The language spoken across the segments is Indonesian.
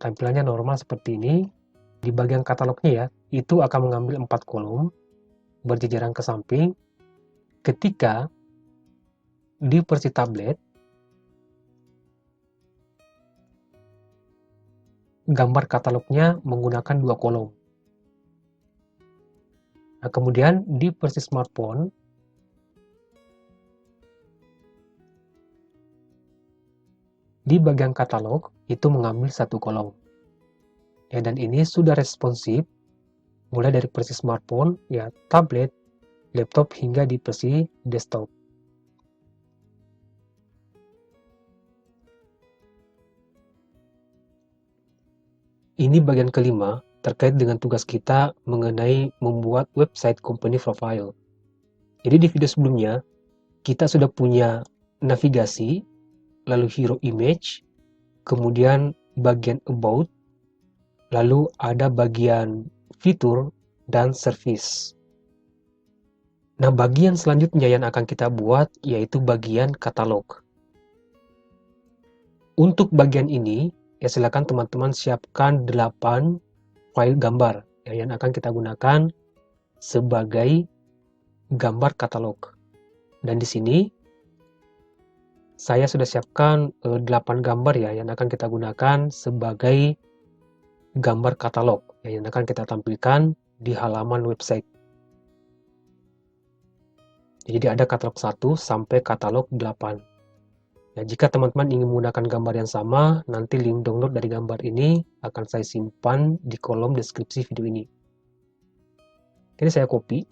tampilannya normal seperti ini. Di bagian katalognya ya, itu akan mengambil 4 kolom berjejeran ke samping. Ketika di versi tablet, gambar katalognya menggunakan 2 kolom. Nah, kemudian di versi smartphone, di bagian katalog itu mengambil 1 kolom. Ya, dan ini sudah responsif mulai dari versi smartphone, ya, tablet, laptop hingga di versi desktop. Ini bagian kelima terkait dengan tugas kita mengenai membuat website company profile. Jadi di video sebelumnya kita sudah punya navigasi, lalu hero image, kemudian bagian about, lalu ada bagian fitur dan service. Nah, bagian selanjutnya yang akan kita buat yaitu bagian katalog. Untuk bagian ini, ya silakan teman-teman siapkan 8 file gambar ya, yang akan kita gunakan sebagai gambar katalog. Dan di sini saya sudah siapkan 8 gambar ya yang akan kita gunakan sebagai gambar katalog ya, yang akan kita tampilkan di halaman website. Jadi ada katalog 1 sampai katalog 8. Ya, jika teman-teman ingin menggunakan gambar yang sama, nanti link download dari gambar ini akan saya simpan di kolom deskripsi video ini. Ini saya copy.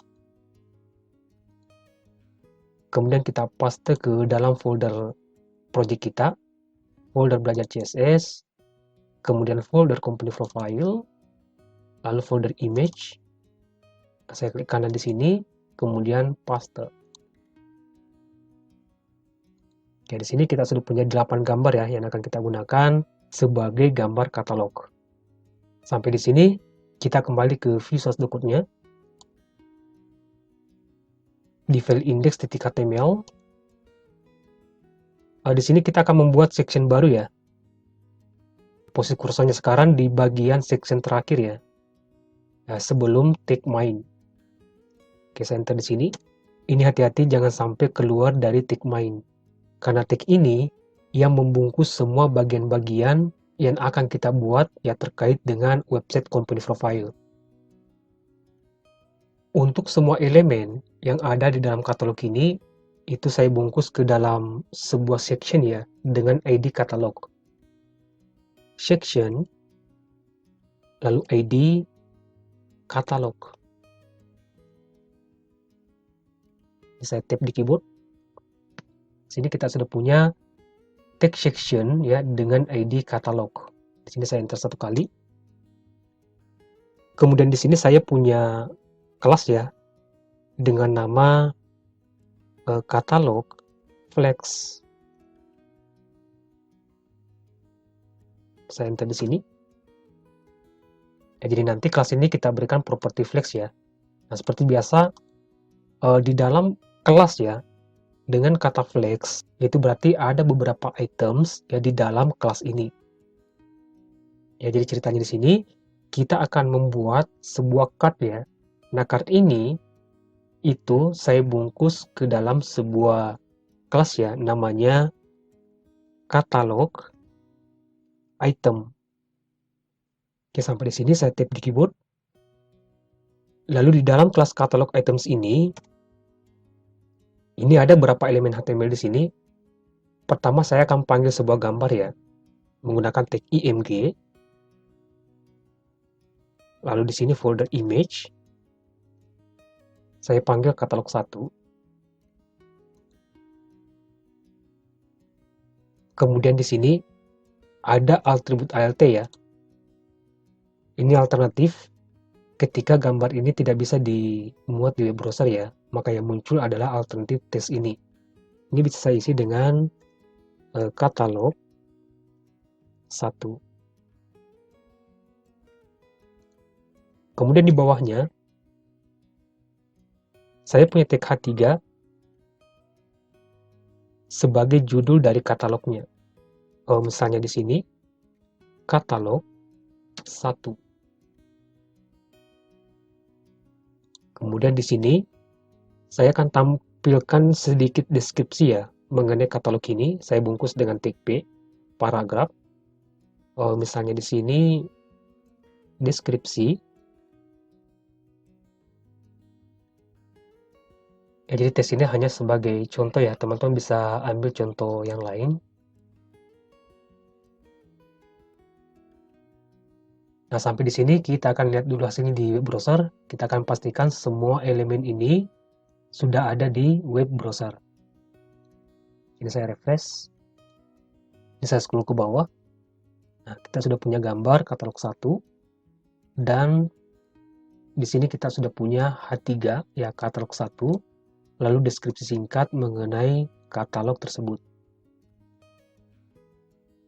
Kemudian kita paste ke dalam folder project kita, folder belajar CSS, kemudian folder company profile, lalu folder image. Saya klik kanan di sini, kemudian paste. Ya, di sini kita sudah punya 8 gambar ya yang akan kita gunakan sebagai gambar katalog. Sampai di sini kita kembali ke view source document-nya. Di file index.html. Di sini kita akan membuat section baru ya. Posisi kursornya sekarang di bagian section terakhir ya. Nah, sebelum tag main. Oke, saya enter di sini. Ini hati-hati jangan sampai keluar dari tag main. Karena tag ini yang membungkus semua bagian-bagian yang akan kita buat ya terkait dengan website company profile. Untuk semua elemen yang ada di dalam katalog ini, itu saya bungkus ke dalam sebuah section ya, dengan ID katalog. Section, lalu ID katalog. Saya tap di keyboard. Sini kita sudah punya tag section ya dengan ID katalog. Di sini saya enter 1 kali. Kemudian di sini saya punya kelas ya dengan nama katalog flex. Saya enter di sini. Ya, jadi nanti kelas ini kita berikan properti flex ya. Nah, seperti biasa di dalam kelas ya dengan kata flex itu berarti ada beberapa items ya di dalam kelas ini. Ya, jadi ceritanya di sini kita akan membuat sebuah card ya. Nah, card ini itu saya bungkus ke dalam sebuah kelas ya, namanya katalog item. Oke, sampai di sini saya tap di keyboard. Lalu di dalam kelas katalog items ini ada beberapa elemen HTML di sini. Pertama saya akan panggil sebuah gambar ya, menggunakan tag img. Lalu di sini folder image. Saya panggil katalog 1. Kemudian di sini ada atribut alt ya. Ini alternatif ketika gambar ini tidak bisa dimuat di web browser ya, maka yang muncul adalah alternatif teks ini. Ini bisa saya isi dengan katalog 1. Kemudian di bawahnya saya punya tag H3 sebagai judul dari katalognya. Misalnya di sini katalog 1. Kemudian di sini saya akan tampilkan sedikit deskripsi ya mengenai katalog ini. Saya bungkus dengan tag P, paragraf. Misalnya di sini deskripsi. Ya, jadi tes ini hanya sebagai contoh ya, teman-teman bisa ambil contoh yang lain. Nah, sampai di sini kita akan lihat dulu hasilnya di web browser. Kita akan pastikan semua elemen ini sudah ada di web browser. Ini saya refresh. Ini saya scroll ke bawah. Nah, kita sudah punya gambar katalog 1. Dan di sini kita sudah punya H3 ya, katalog 1. Lalu deskripsi singkat mengenai katalog tersebut.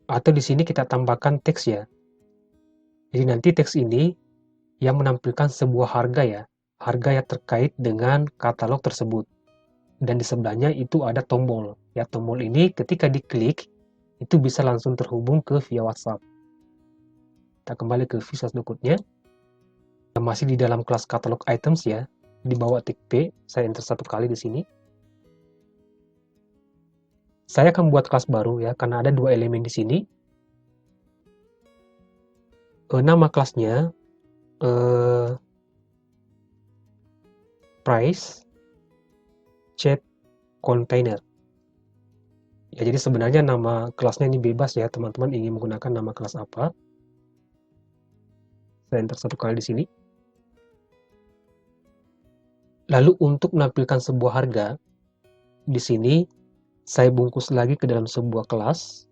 Atau di sini kita tambahkan teks ya. Jadi nanti teks ini yang menampilkan sebuah harga ya, harga yang terkait dengan katalog tersebut. Dan di sebelahnya itu ada tombol. Ya, tombol ini ketika diklik itu bisa langsung terhubung ke via WhatsApp. Kita kembali ke Visual Studio Code-nya. Masih di dalam kelas katalog items ya, di bawah tag P, saya enter 1 kali di sini. Saya akan buat kelas baru ya, karena ada 2 elemen di sini. Nama kelasnya price chat container. Ya, jadi sebenarnya nama kelasnya ini bebas ya, teman-teman ingin menggunakan nama kelas apa. Saya enter 1 kali di sini. Lalu untuk menampilkan sebuah harga, di sini saya bungkus lagi ke dalam sebuah kelas.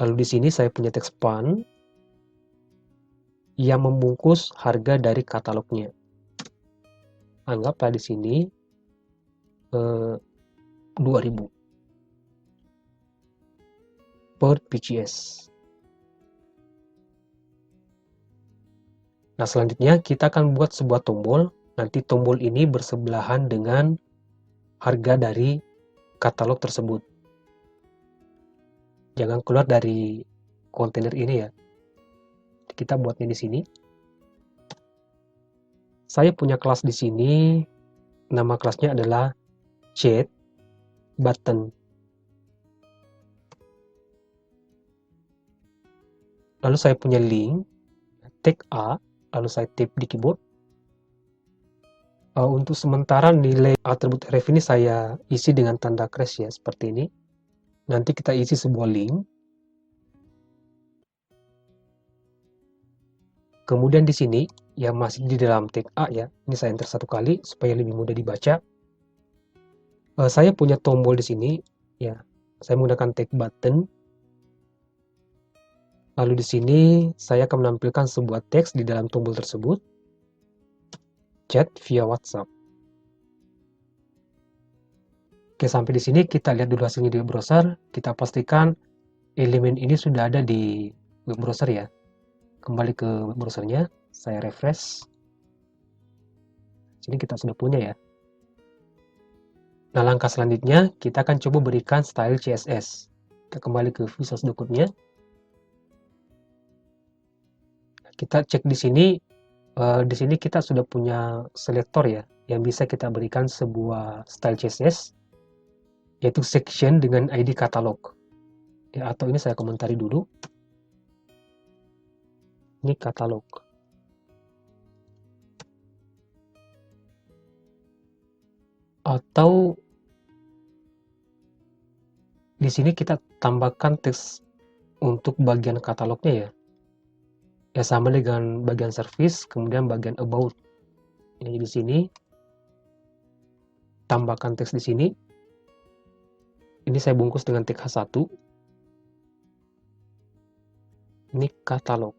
Lalu di sini saya punya teks pan yang membungkus harga dari katalognya. Anggaplah di sini 2000 per PCS. Nah, selanjutnya kita akan buat sebuah tombol. Nanti tombol ini bersebelahan dengan harga dari katalog tersebut. Jangan keluar dari kontainer ini ya. Kita buatnya di sini. Saya punya kelas di sini. Nama kelasnya adalah chat button. Lalu saya punya link, tag A, lalu saya tap di keyboard. Untuk sementara nilai atribut ref ini saya isi dengan tanda crash ya, seperti ini. Nanti kita isi sebuah link. Kemudian di sini yang masih di dalam tag A ya, ini saya enter 1 kali supaya lebih mudah dibaca. Saya punya tombol di sini ya, saya menggunakan tag button. Lalu di sini saya akan menampilkan sebuah teks di dalam tombol tersebut, chat via WhatsApp. Oke, sampai di sini kita lihat dulu hasilnya di web browser. Kita pastikan elemen ini sudah ada di web browser ya. Kembali ke web browsernya, saya refresh. Sini kita sudah punya ya. Nah, langkah selanjutnya kita akan coba berikan style CSS. Kita kembali ke Visual Studio Code-nya. Kita cek di sini kita sudah punya selektor ya, yang bisa kita berikan sebuah style CSS, yaitu section dengan ID katalog. Ya, atau ini saya komentari dulu. Ini katalog. Atau di sini kita tambahkan teks untuk bagian katalognya ya. Ya, sama dengan bagian service, kemudian bagian about. Jadi di sini tambahkan teks di sini. Ini saya bungkus dengan tag H1. Ini katalog.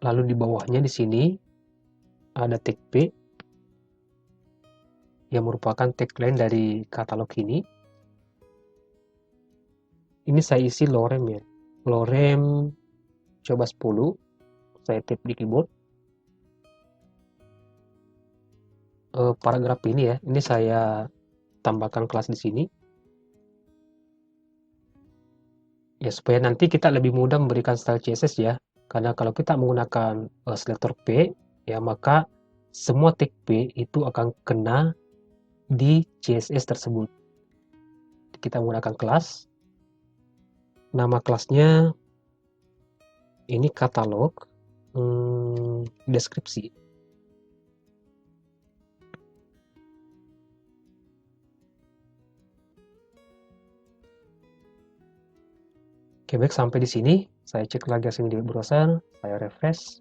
Lalu di bawahnya di sini ada tag P yang merupakan tagline dari katalog ini. Ini saya isi lorem ya. Lorem coba 10. Saya tap di keyboard. Paragraf ini ya. Ini saya tambahkan kelas di sini. Ya, supaya nanti kita lebih mudah memberikan style CSS ya. Karena kalau kita menggunakan selektor P, ya maka semua tag P itu akan kena di CSS tersebut. Kita menggunakan kelas. Nama kelasnya ini katalog, deskripsi. Oke, baik, sampai di sini. Saya cek lagi hasilnya di web browser, saya refresh.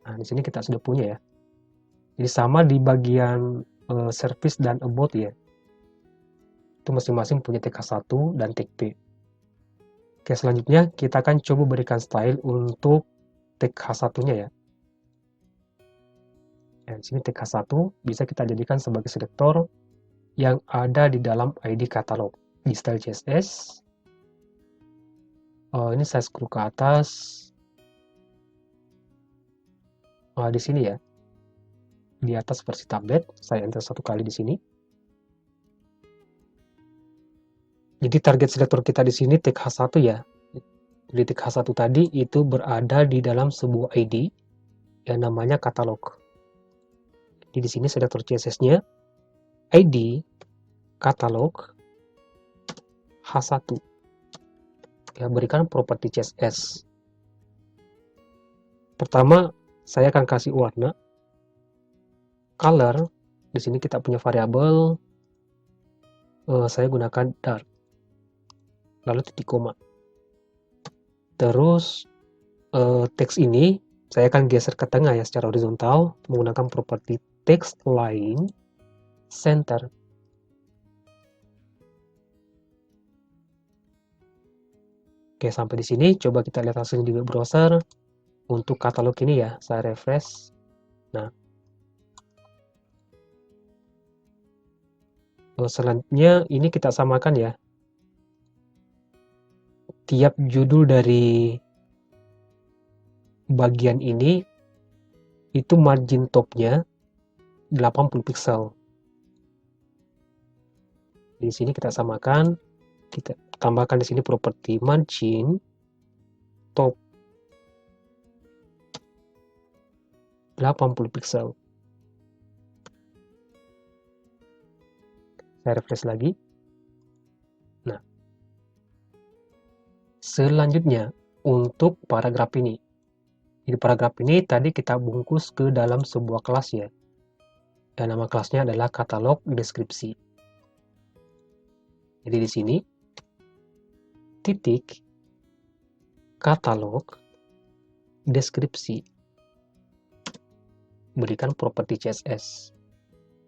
Nah, di sini kita sudah punya ya. Jadi sama di bagian service dan about ya. Itu masing-masing punya tag H1 dan tag P. Oke, selanjutnya kita akan coba berikan style untuk tag H1-nya ya. Nah, di sini tag H1 bisa kita jadikan sebagai selektor yang ada di dalam ID katalog. Di style CSS, ini saya scroll ke atas. Di sini ya. Di atas versi tablet, saya enter 1 kali di sini. Jadi target selektor kita di sini tag H1 ya. Jadi tag H1 tadi itu berada di dalam sebuah ID yang namanya katalog. Jadi di sini selektor CSS-nya ID katalog H1. Ya, berikan properti CSS. Pertama, saya akan kasih warna. Color, di sini kita punya variabel, saya gunakan dark. Lalu titik koma. Terus, teks ini saya akan geser ke tengah ya secara horizontal menggunakan properti text line center. Oke, sampai di sini coba kita lihat hasilnya di web browser. Untuk katalog ini ya, saya refresh. Nah, selanjutnya ini kita samakan ya. Tiap judul dari bagian ini itu margin topnya 80 pixel. Di sini kita samakan, kita tambahkan di sini properti margin top 80 pixel. Saya refresh lagi. Nah, selanjutnya untuk paragraf ini. Jadi paragraf ini tadi kita bungkus ke dalam sebuah kelas ya. Dan nama kelasnya adalah katalog deskripsi. Jadi di sini titik katalog deskripsi. Berikan properti CSS.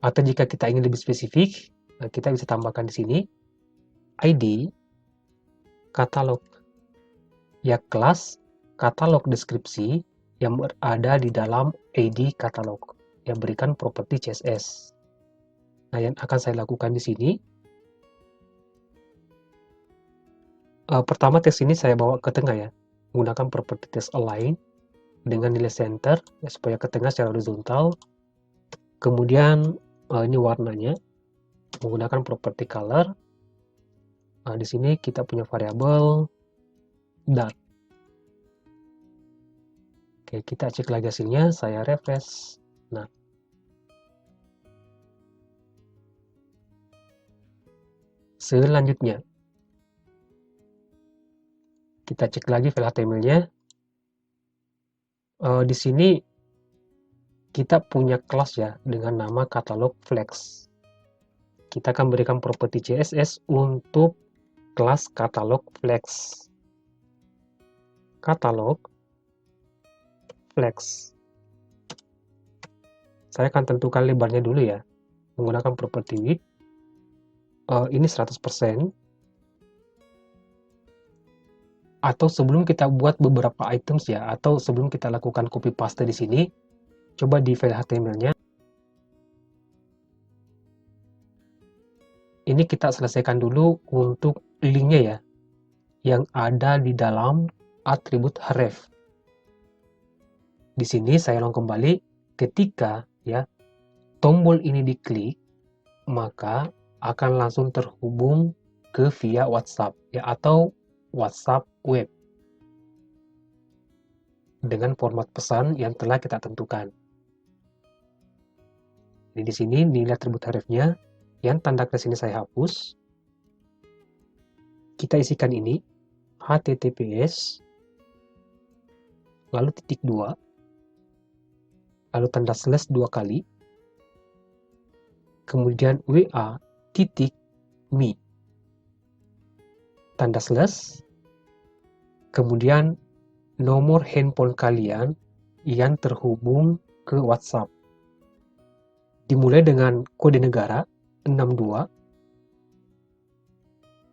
Atau jika kita ingin lebih spesifik, kita bisa tambahkan di sini ID katalog. Ya, kelas katalog deskripsi yang berada di dalam ID katalog. Yang berikan properti CSS. Nah, yang akan saya lakukan di sini, pertama teks ini saya bawa ke tengah ya, menggunakan properti text align dengan nilai center ya, supaya ke tengah secara horizontal. Kemudian ini warnanya menggunakan properti color. Di sini kita punya variabel dark. Oke, kita cek lagi hasilnya, saya refresh. Nah, selanjutnya kita cek lagi file HTML-nya. Di sini kita punya kelas ya dengan nama katalog flex. Kita akan berikan properti CSS untuk kelas katalog flex. Katalog flex. Saya akan tentukan lebarnya dulu ya, menggunakan properti width. Ini 100%. Atau sebelum kita buat beberapa items ya, atau sebelum kita lakukan copy paste di sini, coba di file HTML-nya. Ini kita selesaikan dulu untuk linknya ya, yang ada di dalam atribut href. Di sini saya ulang kembali, ketika ya tombol ini diklik, maka akan langsung terhubung ke via WhatsApp ya, atau WhatsApp web dengan format pesan yang telah kita tentukan. Jadi di sini nilai atribut hrefnya yang tanda klik sini saya hapus. Kita isikan ini https lalu titik 2 lalu tanda slash 2 kali, kemudian wa.me tanda slash, kemudian nomor handphone kalian yang terhubung ke WhatsApp. Dimulai dengan kode negara 62.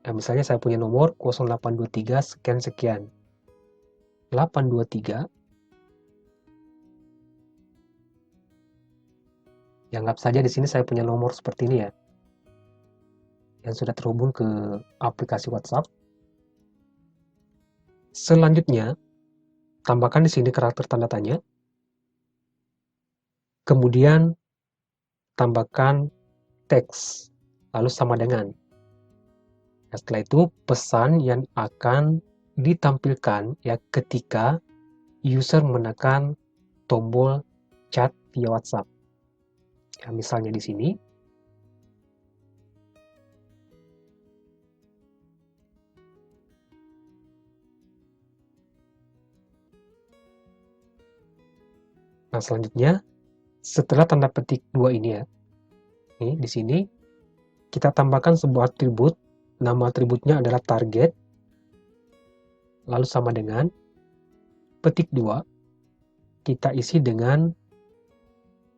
Nah, misalnya saya punya nomor 0823 sekian-sekian. 823. Ya, anggap saja di sini saya punya nomor seperti ini ya, yang sudah terhubung ke aplikasi WhatsApp. Selanjutnya, tambahkan di sini karakter tanda tanya. Kemudian tambahkan teks, lalu sama dengan. Nah, setelah itu pesan yang akan ditampilkan ya ketika user menekan tombol chat via WhatsApp. Ya, misalnya di sini. Nah, selanjutnya setelah tanda petik 2 ini ya. Nih, di sini kita tambahkan sebuah atribut. Nama atributnya adalah target. Lalu sama dengan petik 2 kita isi dengan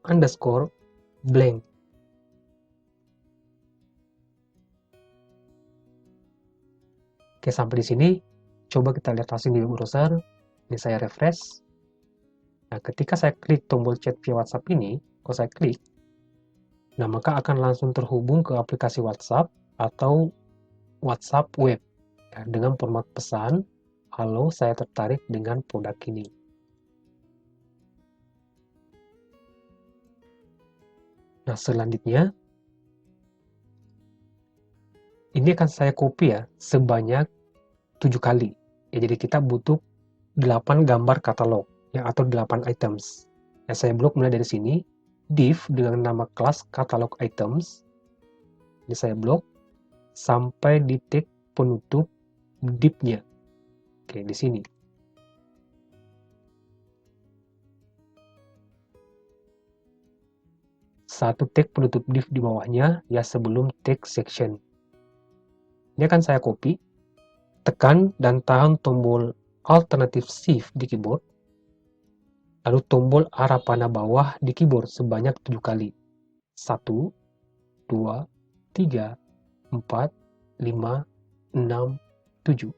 underscore blank. Oke, sampai di sini coba kita lihat hasil di browser. Ini saya refresh. Nah, ketika saya klik tombol chat via WhatsApp ini, kalau saya klik, nah maka akan langsung terhubung ke aplikasi WhatsApp atau WhatsApp web ya, dengan format pesan, halo saya tertarik dengan produk ini. Nah, selanjutnya ini akan saya copy ya sebanyak 7 kali. Ya, jadi kita butuh 8 gambar katalog ya, atau 8 items. Ya, saya blok mulai dari sini, div dengan nama kelas katalog items. Ini saya blok sampai di tag penutup div-nya. Oke, di sini. Satu tag penutup div di bawahnya ya sebelum tag section. Ini akan saya copy, tekan dan tahan tombol alternatif shift di keyboard, lalu tombol arah panah bawah di keyboard sebanyak 7 kali. 1, 2, 3, 4, 5, 6, 7.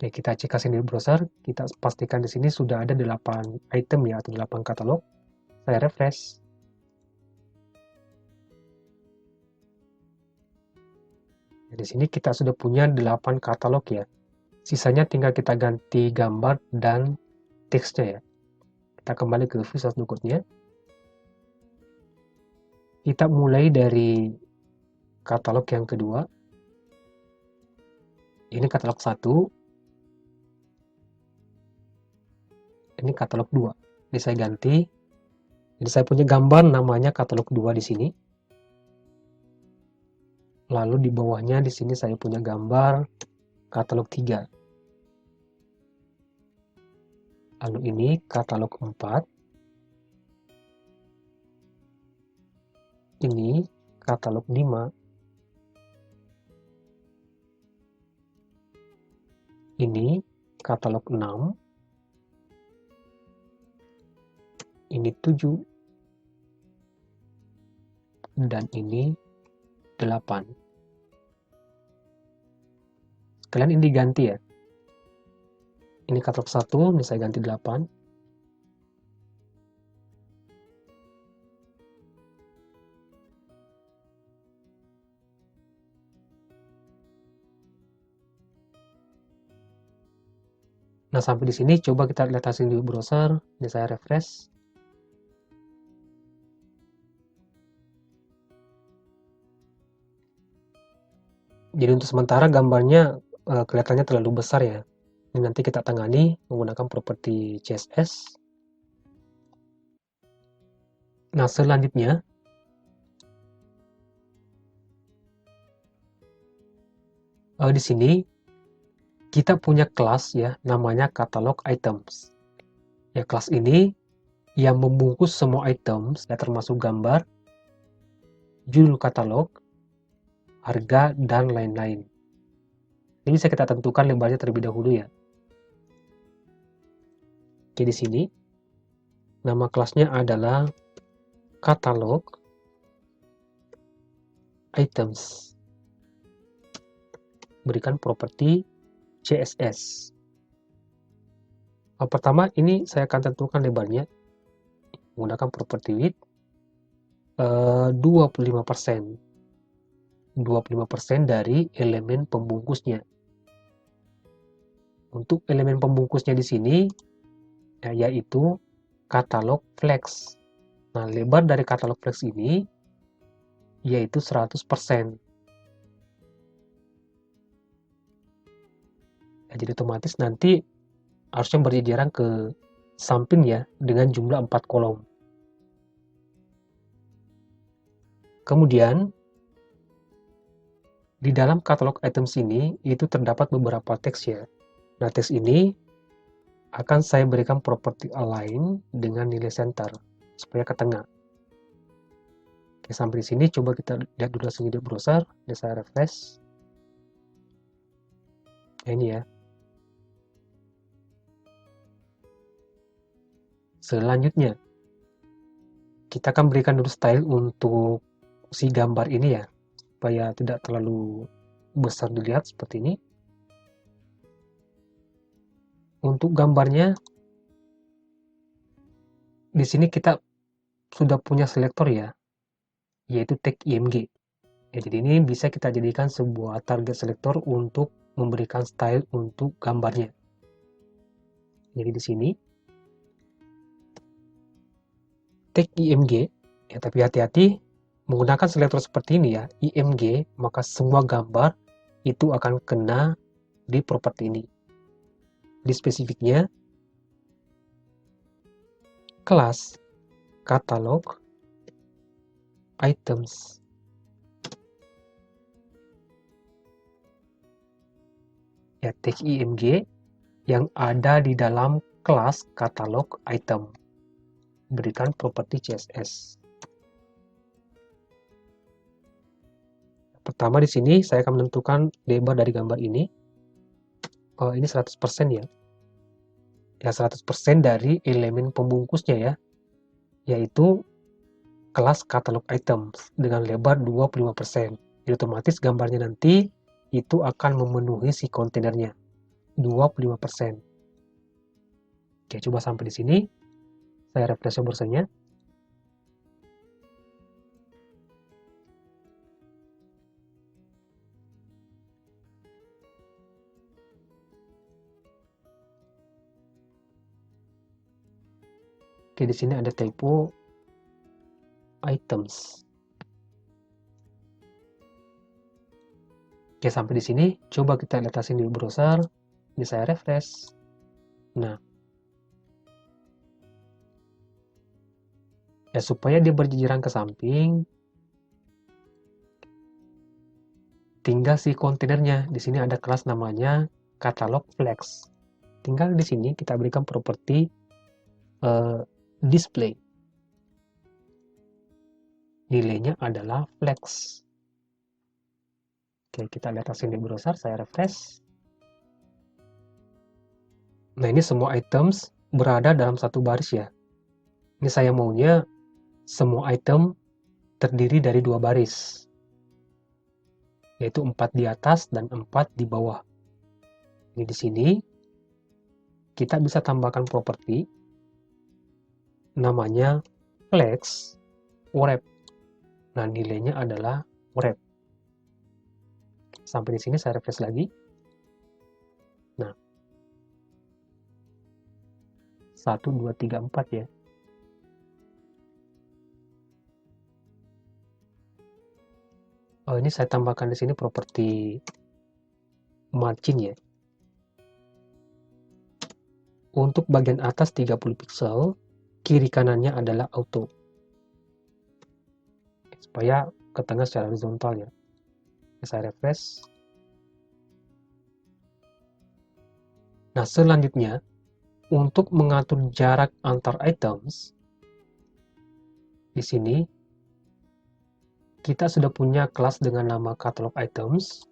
Oke, kita cek hasil di browser, kita pastikan di sini sudah ada 8 item ya, atau 8 katalog. Saya refresh. Di sini kita sudah punya 8 katalog ya. Sisanya tinggal kita ganti gambar dan teksnya ya. Kita kembali ke Visual Studio Code-nya. Kita mulai dari katalog yang kedua. Ini katalog 1. Ini katalog 2. Ini saya ganti. Jadi saya punya gambar namanya katalog 2 di sini. Lalu di bawahnya di sini saya punya gambar katalog 3. Lalu ini katalog 4. Ini katalog 5. Ini katalog 6. Ini 7. Dan ini 8. Kalian ini diganti ya. Ini katalog 1, ini saya ganti 8. Nah, sampai di sini coba kita lihat hasil di browser. Ini saya refresh. Jadi untuk sementara gambarnya kelihatannya terlalu besar ya. Ini nanti kita tangani menggunakan properti CSS. Nah, selanjutnya di sini kita punya kelas ya, namanya catalog items. Ya, kelas ini yang membungkus semua items ya, termasuk gambar, judul katalog, harga, dan lain-lain. Ini bisa kita tentukan lebarnya terlebih dahulu ya. Oke, di sini nama kelasnya adalah catalog items. Berikan properti CSS. Pertama ini saya akan tentukan lebarnya menggunakan properti width 25%. 25% dari elemen pembungkusnya. Untuk elemen pembungkusnya di sini ya, yaitu katalog flex. Nah, lebar dari katalog flex ini yaitu 100%. Ya, jadi otomatis nanti harusnya berjajaran ke samping ya dengan jumlah 4 kolom. Kemudian di dalam katalog items ini itu terdapat beberapa teks ya. Nah, teks ini akan saya berikan properti align dengan nilai center supaya ke tengah. Oke, sampai di sini coba kita lihat durasi di browser. Ini saya refresh. Nah, ini ya. Selanjutnya, kita akan berikan dulu style untuk si gambar ini ya, supaya tidak terlalu besar dilihat seperti ini. Untuk gambarnya, di sini kita sudah punya selektor ya, yaitu tag IMG. Ya, jadi ini bisa kita jadikan sebuah target selektor untuk memberikan style untuk gambarnya. Jadi di sini tag IMG, ya tapi hati-hati menggunakan selektor seperti ini ya, IMG, maka semua gambar itu akan kena di properti ini. Di spesifiknya, kelas katalog items. Ya, tag IMG yang ada di dalam kelas katalog item. Berikan properti CSS. Pertama di sini saya akan menentukan lebar dari gambar ini. Ini 100% ya. Ya, 100% dari elemen pembungkusnya ya, yaitu kelas katalog items dengan lebar 25%. Jadi otomatis gambarnya nanti itu akan memenuhi si kontainernya 25%. Oke, coba sampai di sini. Saya refresh browsernya. Oke, di sini ada typo items. Oke, sampai di sini coba kita atasin di browser. Ini saya refresh. Nah, ya supaya dia berjejeran ke samping, tinggal si kontainernya. Di sini ada kelas namanya catalog flex. Tinggal di sini kita berikan properti display. Nilainya adalah flex. Oke, kita lihat hasil di browser, saya refresh. Nah, ini semua items berada dalam satu baris ya. Ini saya maunya semua item terdiri dari 2 baris, yaitu 4 di atas dan 4 di bawah. Ini di sini kita bisa tambahkan properti namanya flex wrap. Nah, nilainya adalah wrap. Sampai di sini saya refresh lagi. Nah, 1, 2, 3, 4 ya. Ini saya tambahkan di sini properti margin ya. Untuk bagian atas 30 pixel, kiri kanannya adalah auto. Supaya ke tengah secara horizontal ya. Saya refresh. Nah, selanjutnya untuk mengatur jarak antar items, di sini kita sudah punya kelas dengan nama catalog items.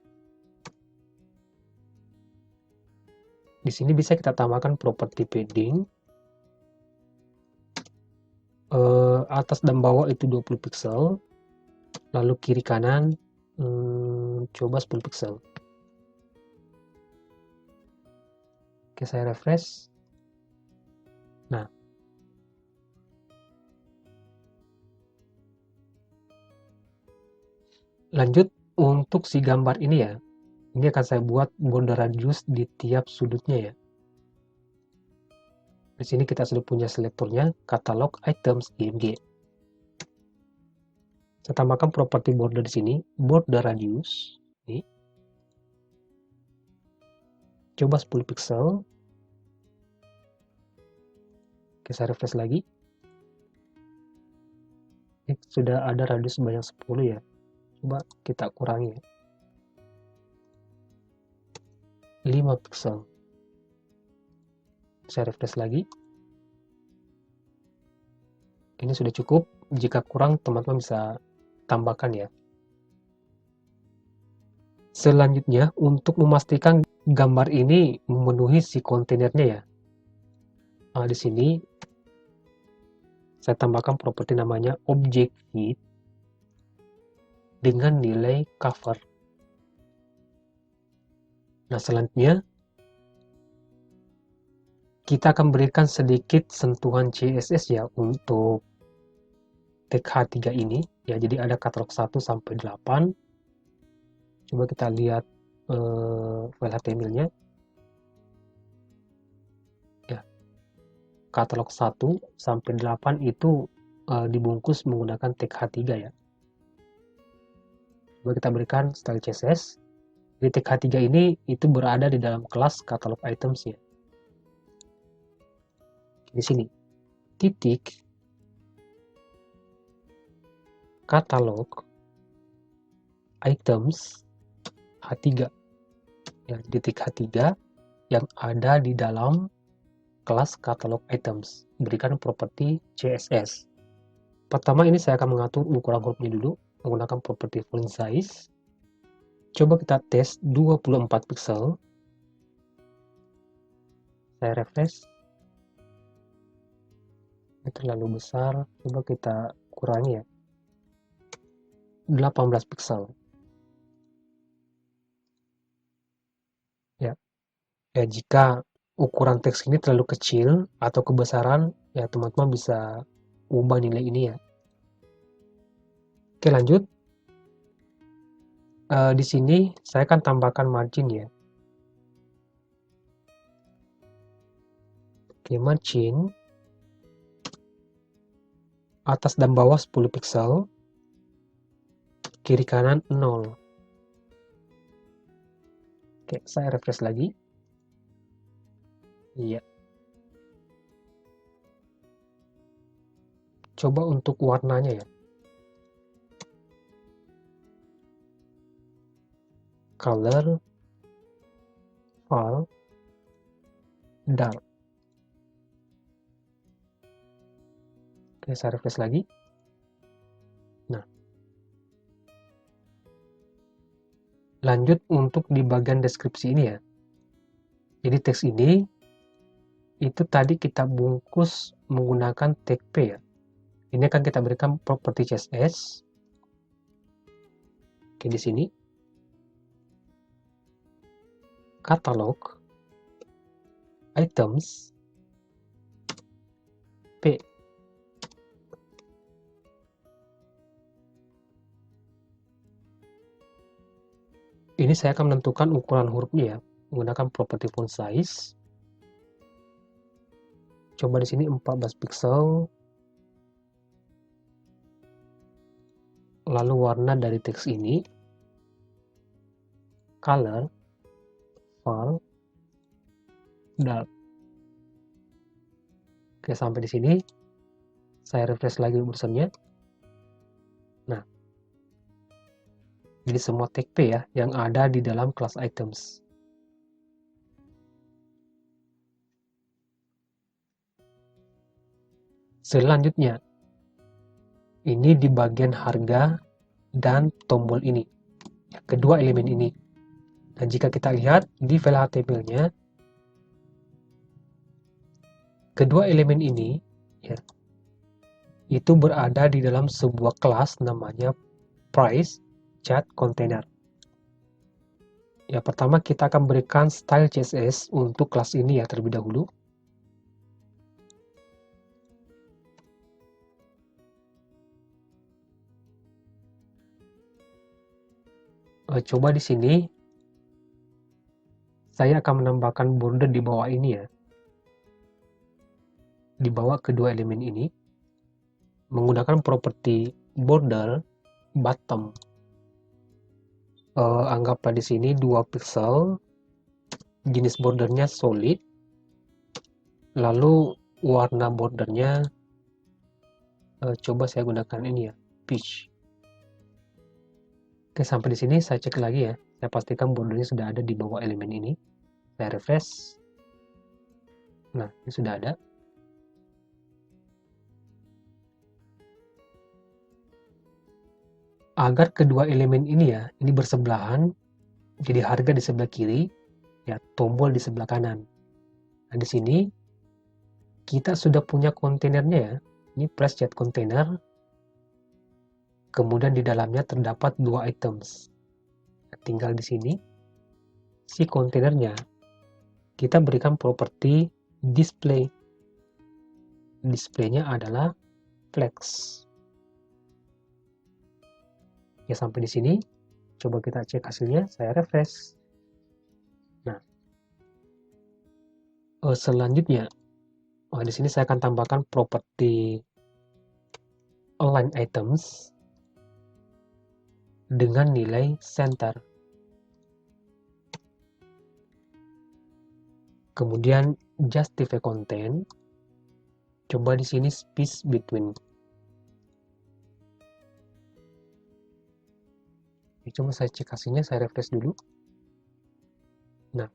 Di sini bisa kita tambahkan properti padding. Atas dan bawah itu 20 pixel. Lalu kiri kanan coba 10 pixel. Oke, saya refresh. Nah, lanjut untuk si gambar ini ya. Ini akan saya buat border radius di tiap sudutnya ya. Di sini kita sudah punya selektornya, catalog items img. Saya tambahkan properti border di sini, border radius. Ini. Coba 10 pixel. Oke, saya refresh lagi. Ini sudah ada radius sebanyak 10 ya. Coba kita kurangi ya. 5 pixel. Saya refresh lagi. Ini sudah cukup. Jika kurang, teman-teman bisa tambahkan ya. Selanjutnya, untuk memastikan gambar ini memenuhi si kontainernya ya. Nah, di sini saya tambahkan properti namanya object fit dengan nilai cover. Nah, selanjutnya kita akan berikan sedikit sentuhan CSS ya untuk tag H3 ini ya. Jadi ada katalog 1 sampai 8. Coba kita lihat file HTML-nya. Ya. Katalog 1 sampai 8 itu dibungkus menggunakan tag H3 ya. Coba kita berikan style CSS. Jadi tag H3 ini itu berada di dalam kelas catalog items ya. Di sini titik catalog items H3 ya, titik H3 yang ada di dalam kelas catalog items. Berikan properti CSS. Pertama ini saya akan mengatur ukuran hurufnya dulu menggunakan properti font size. Coba kita tes 24 pixel. Saya refresh. Ini terlalu besar. Coba kita kurangi ya. 18 pixel. Ya. Ya, jika ukuran teks ini terlalu kecil atau kebesaran, ya teman-teman bisa ubah nilai ini ya. Oke, lanjut. Di sini saya akan tambahkan margin ya. Oke, margin atas dan bawah 10 pixel, kiri kanan 0. Oke, saya refresh lagi. Iya. Coba untuk warnanya ya. Color, file, dark. Oke, saya refresh lagi. Nah, lanjut untuk di bagian deskripsi ini ya. Jadi teks ini itu tadi kita bungkus menggunakan tag P ya. Ini akan kita berikan properti CSS. Oke, di sini catalog items P. Ini saya akan menentukan ukuran hurufnya ya menggunakan properti font size. Coba di sini 14 pixel. Lalu warna dari teks ini color file dark. Oke, sampai di sini saya refresh lagi browsernya. Nah, jadi semua tag P ya yang ada di dalam kelas items. Selanjutnya, ini di bagian harga dan tombol ini, kedua elemen ini. Dan jika kita lihat di file HTML-nya, kedua elemen ini ya, itu berada di dalam sebuah kelas namanya price chat container. Ya, pertama kita akan berikan style CSS untuk kelas ini ya terlebih dahulu. Coba di sini saya akan menambahkan border di bawah ini ya. Di bawah kedua elemen ini menggunakan properti border bottom. Anggaplah di sini 2 pixel, jenis bordernya solid, lalu warna bordernya coba saya gunakan ini ya, peach. Oke, sampai di sini saya cek lagi ya. Saya pastikan bordernya sudah ada di bawah elemen ini. Saya refresh. Nah, ini sudah ada. Agar kedua elemen ini ya, ini bersebelahan, jadi harga di sebelah kiri, ya tombol di sebelah kanan. Nah, di sini kita sudah punya kontainernya ya. Ini price chat container. Kemudian di dalamnya terdapat 2 items. Tinggal di sini si kontainernya kita berikan properti display. Displaynya adalah flex. Ya, sampai di sini coba kita cek hasilnya. Saya refresh. Nah, selanjutnya di sini saya akan tambahkan properti align items dengan nilai center. Kemudian justify content. Coba di sini space between. Coba saya cek hasilnya, saya refresh dulu. Nah,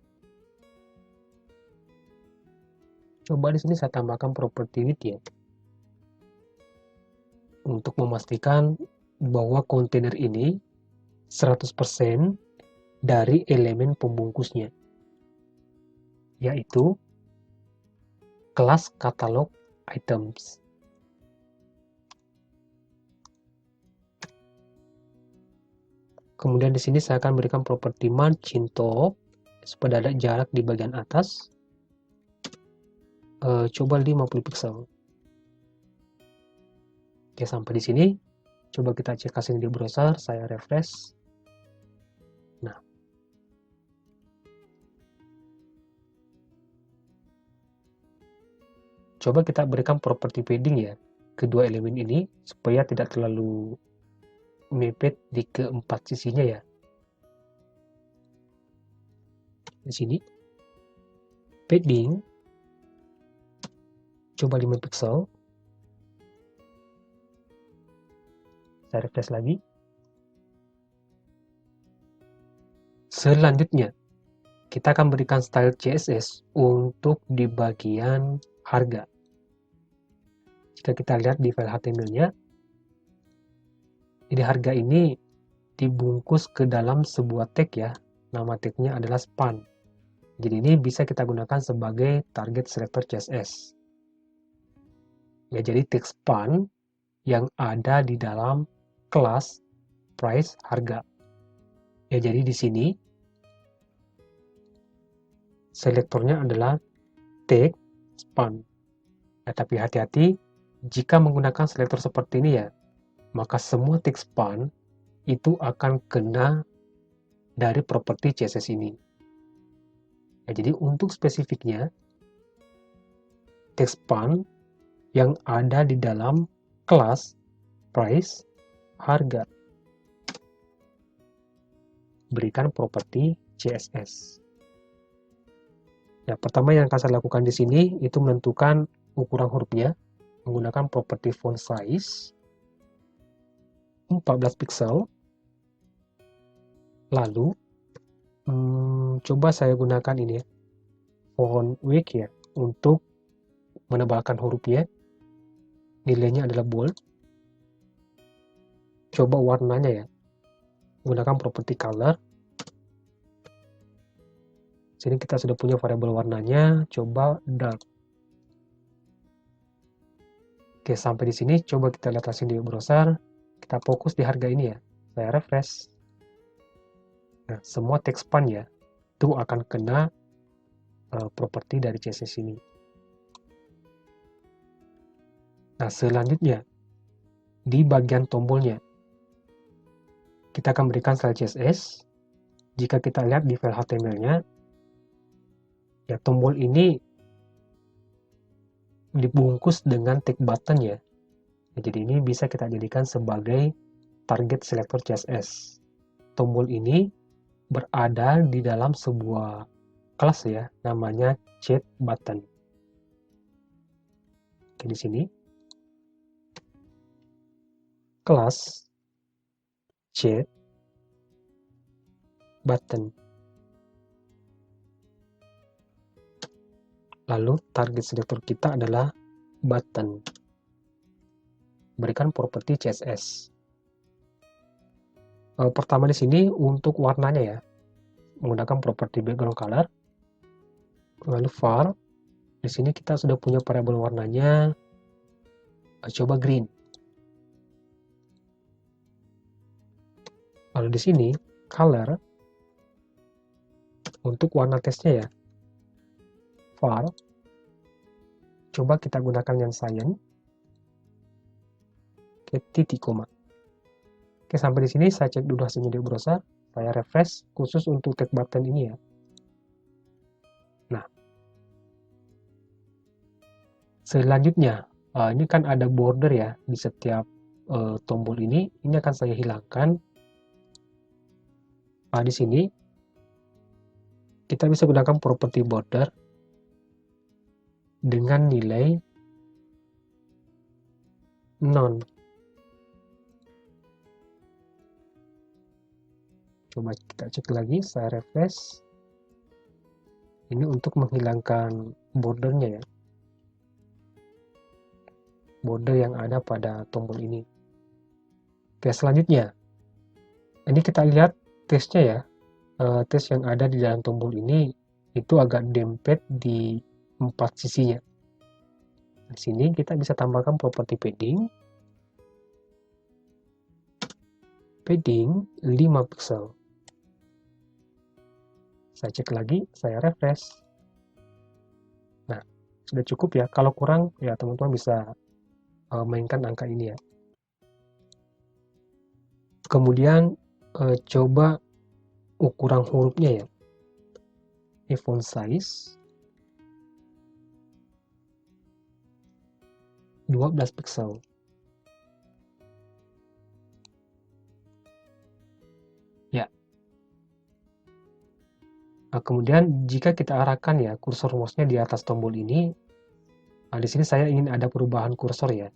coba di sini saya tambahkan property width ya, untuk memastikan bahwa kontainer ini 100% dari elemen pembungkusnya, yaitu kelas katalog items. Kemudian di sini saya akan berikan properti margin top supaya ada jarak di bagian atas. Coba 50 pixel. Oke, sampai di sini. Coba kita cek hasil di browser. Saya refresh. Nah, coba kita berikan properti padding ya, kedua elemen ini supaya tidak terlalu mepet di keempat sisinya ya. Di sini padding coba 5 pixel. Saya refresh lagi. Selanjutnya kita akan berikan style CSS untuk di bagian harga. Jika kita lihat di file HTML-nya, jadi harga ini dibungkus ke dalam sebuah tag ya. Nama tagnya adalah span. Jadi ini bisa kita gunakan sebagai target selector CSS. Ya, jadi tag span yang ada di dalam kelas price harga. Ya, jadi di sini selektornya adalah tag span. Ya, tapi hati-hati jika menggunakan selektor seperti ini ya, maka semua tag span itu akan kena dari properti CSS ini. Ya, jadi untuk spesifiknya, tag span yang ada di dalam kelas price harga. berikan properti CSS. Ya, pertama yang akan saya lakukan di sini itu menentukan ukuran hurufnya menggunakan properti font size 14 pixel. Lalu coba saya gunakan ini ya, font weight ya, untuk menebalkan hurufnya. Nilainya adalah bold. Coba warnanya ya, gunakan properti color. Sini kita sudah punya variabel warnanya, coba dark. Oke, sampai di sini coba kita lihat hasil di browser. Kita fokus di harga ini ya. Saya refresh. Nah, semua teks span ya, itu akan kena properti dari CSS ini. Nah, selanjutnya di bagian tombolnya kita akan berikan style CSS. Jika kita lihat di file HTML-nya, ya tombol ini dibungkus dengan tag button ya. Jadi ini bisa kita jadikan sebagai target selector CSS. Tombol ini berada di dalam sebuah kelas ya, namanya chat button. Oke, di sini kelas chat button. Lalu target selector kita adalah button. Berikan properti CSS. Pertama di sini untuk warnanya ya, menggunakan properti background color. Lalu var, di sini kita sudah punya variabel warnanya, coba green. Lalu di sini color, untuk warna teksnya ya, var, coba kita gunakan yang cyan, ke titik koma. Oke, sampai di sini saya cek dulu hasilnya di browser, saya refresh khusus untuk tag button ini ya. Nah, selanjutnya, ini kan ada border ya di setiap tombol ini akan saya hilangkan. Di sini kita bisa gunakan properti border dengan nilai none. Coba kita cek lagi, saya refresh. Ini untuk menghilangkan bordernya ya, border yang ada pada tombol ini. Oke, selanjutnya ini kita lihat tesnya ya. Tes yang ada di dalam tombol ini itu agak dempet di 4 sisinya. Di sini kita bisa tambahkan properti padding 5 pixel. Saya cek lagi, saya refresh. Nah, sudah cukup ya. Kalau kurang ya teman-teman bisa mainkan angka ini ya. Kemudian coba ukuran hurufnya ya. Ini font size 12 pixel. Ya. Nah, kemudian jika kita arahkan ya kursor mouse-nya di atas tombol ini, nah di sini saya ingin ada perubahan kursor ya.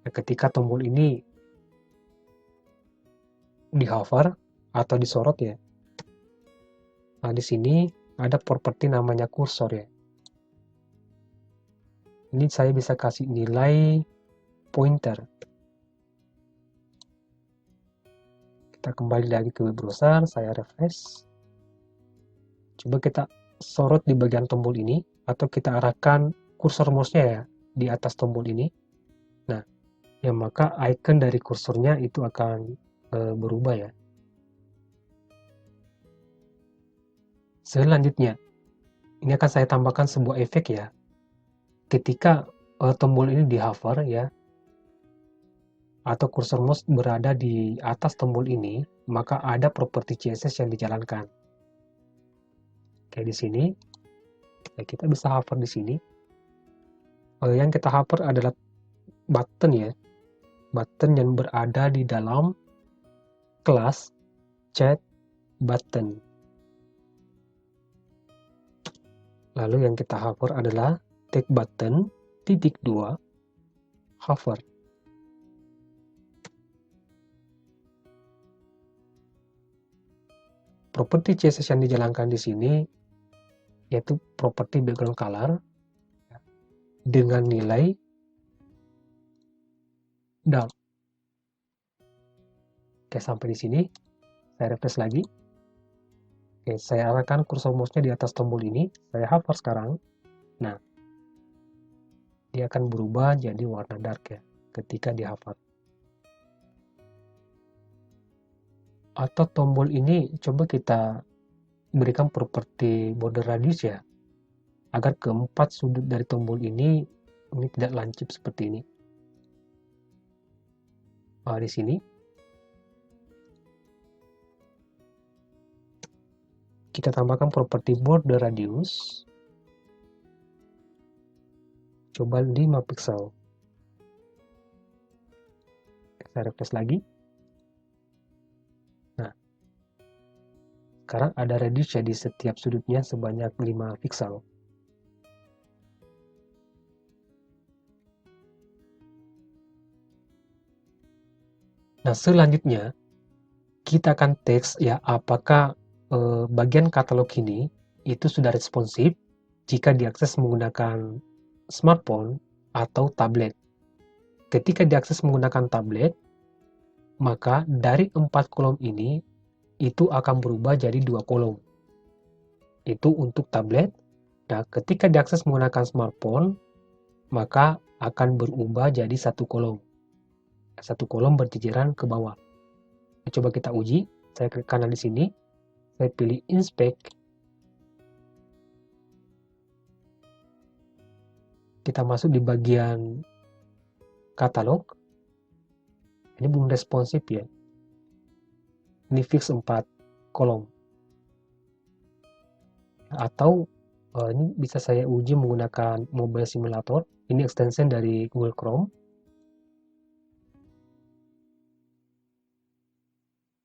Nah, ketika tombol ini di hover atau disorot ya. Nah, di sini ada properti namanya kursor ya. Ini saya bisa kasih nilai pointer. Kita kembali lagi ke web browser, saya refresh. Coba kita sorot di bagian tombol ini, atau kita arahkan kursor mouse-nya ya di atas tombol ini. Nah, ya maka icon dari kursornya itu akan berubah ya. Selanjutnya, ini akan saya tambahkan sebuah efek ya. Ketika tombol ini di hover ya, atau kursor mouse berada di atas tombol ini, maka ada properti CSS yang dijalankan. Kayak di sini, ya kita bisa hover di sini. Yang kita hover adalah button ya, button yang berada di dalam kelas chat button. Lalu yang kita hover adalah text button, titik 2, hover. Properti CSS yang dijalankan di sini yaitu properti background color dengan nilai dark. Oke, sampai di sini saya refresh lagi. Oke, saya arahkan kursor mouse-nya di atas tombol ini, saya hover sekarang. Nah, dia akan berubah jadi warna dark ya ketika di hover. Atau tombol ini coba kita berikan properti border radius ya, agar keempat sudut dari tombol ini tidak lancip seperti ini. Di sini kita tambahkan properti border radius, coba 5 pixel. Saya refresh lagi. Nah, sekarang ada radius ya di setiap sudutnya sebanyak 5 pixel. Nah, selanjutnya kita akan teks ya apakah bagian katalog ini itu sudah responsif jika diakses menggunakan smartphone atau tablet. Ketika diakses menggunakan tablet, maka dari 4 kolom ini itu akan berubah jadi 2 kolom. Itu untuk tablet. Nah, ketika diakses menggunakan smartphone, maka akan berubah jadi 1 kolom. 1 kolom berjejeran ke bawah. Nah, coba kita uji. Saya klik kanan di sini. Saya pilih inspect. Kita masuk di bagian katalog. Ini belum responsif ya. Ini fix 4 kolom. Atau ini bisa saya uji menggunakan Mobile Simulator. Ini extension dari Google Chrome.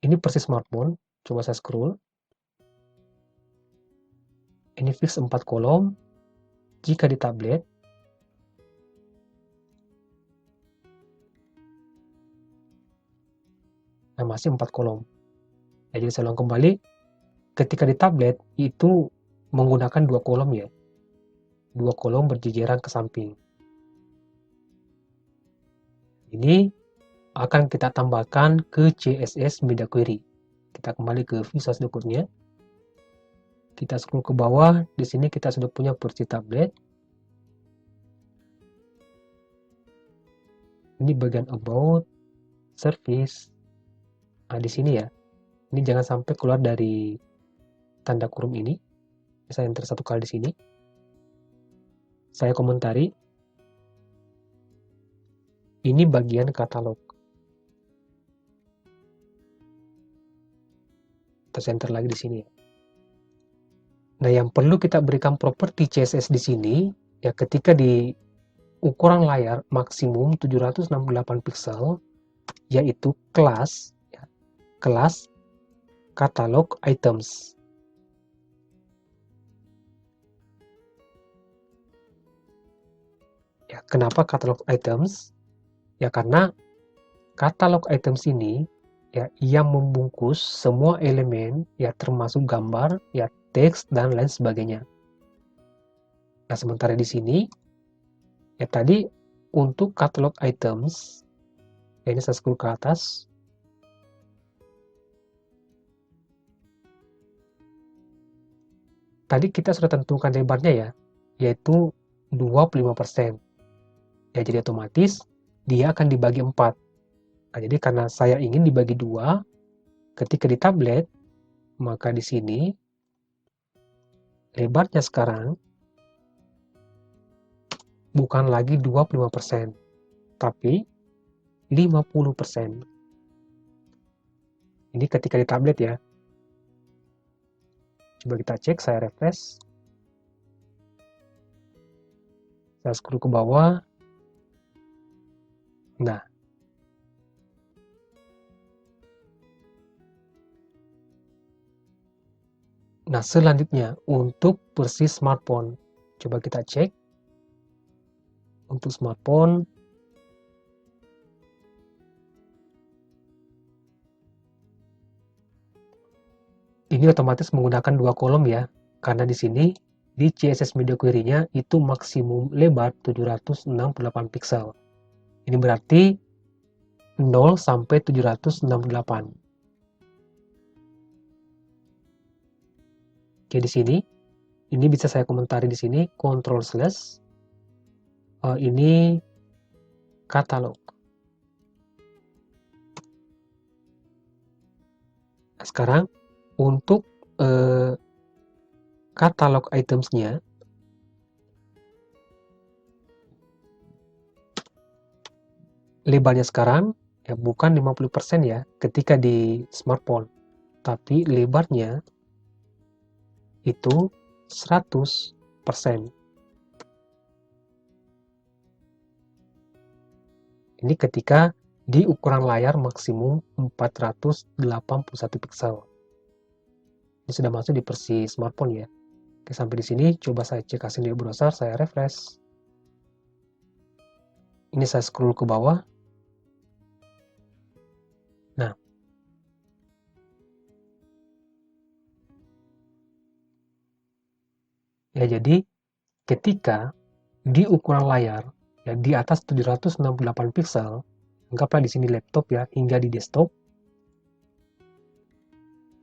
Ini persis smartphone. Coba saya scroll. Ini fix 4 kolom. Jika di tablet, nah masih 4 kolom. Nah, jadi saya ulang kembali. Ketika di tablet, itu menggunakan 2 kolom ya. 2 kolom berjejeran ke samping. Ini akan kita tambahkan ke CSS Media Query. Kita kembali ke Visual Studio Code-nya. Kita scroll ke bawah, di sini kita sudah punya versi tablet. Ini bagian about, service. Nah, di sini ya. Ini jangan sampai keluar dari tanda kurung ini. Saya enter 1 kali di sini. Saya komentari. Ini bagian katalog. Terus enter lagi di sini. Nah, yang perlu kita berikan properti CSS di sini, ya ketika di ukuran layar maksimum 768 pixel, yaitu kelas, ya, kelas katalog items. Ya, kenapa katalog items? Ya, karena katalog items ini ya yang membungkus semua elemen ya termasuk gambar, ya teks dan lain sebagainya. Nah, sementara di sini ya tadi untuk katalog items ya ini saya scroll ke atas. Tadi kita sudah tentukan lebarnya ya, yaitu 25%. Ya jadi otomatis dia akan dibagi 4. Nah, jadi karena saya ingin dibagi 2 ketika di tablet, maka di sini lebarnya sekarang bukan lagi 25%, tapi 50%. Ini ketika di tablet ya. Coba kita cek, saya refresh. Saya scroll ke bawah. Nah, Nah, selanjutnya untuk versi smartphone. Coba kita cek. Untuk smartphone, ini otomatis menggunakan 2 kolom ya, karena di sini di CSS Media Query-nya itu maksimum lebar 768 pixel. Ini berarti 0 sampai 768. Oke, di sini ini bisa saya komentari di sini Ctrl/, ini katalog. Nah, sekarang untuk katalog items-nya, lebarnya sekarang ya bukan 50% ya ketika di smartphone, tapi lebarnya itu 100%. Ini ketika di ukuran layar maksimum 481 pixel. Ini sudah masuk di versi smartphone ya. Oke, sampai di sini coba saya cek hasil di browser, saya refresh. Ini saya scroll ke bawah. Nah, ya jadi ketika di ukuran layar ya di atas 768 pixel, anggaplah di sini laptop ya, hingga di desktop,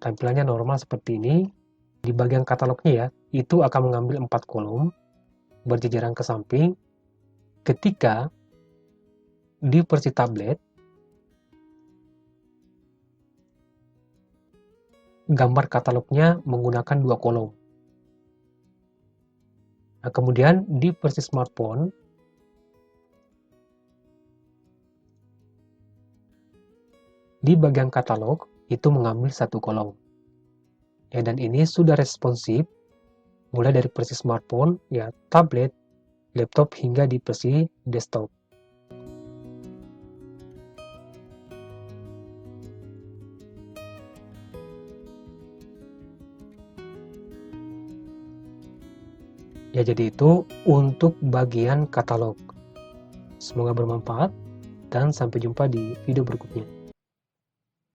tampilannya normal seperti ini. Di bagian katalognya ya, itu akan mengambil 4 kolom berjejeran ke samping. Ketika di versi tablet, gambar katalognya menggunakan 2 kolom. Nah, kemudian di versi smartphone, di bagian katalog itu mengambil 1 kolom. Ya, dan ini sudah responsif mulai dari versi smartphone, ya tablet, laptop hingga di versi desktop. Ya, jadi itu untuk bagian katalog. Semoga bermanfaat dan sampai jumpa di video berikutnya.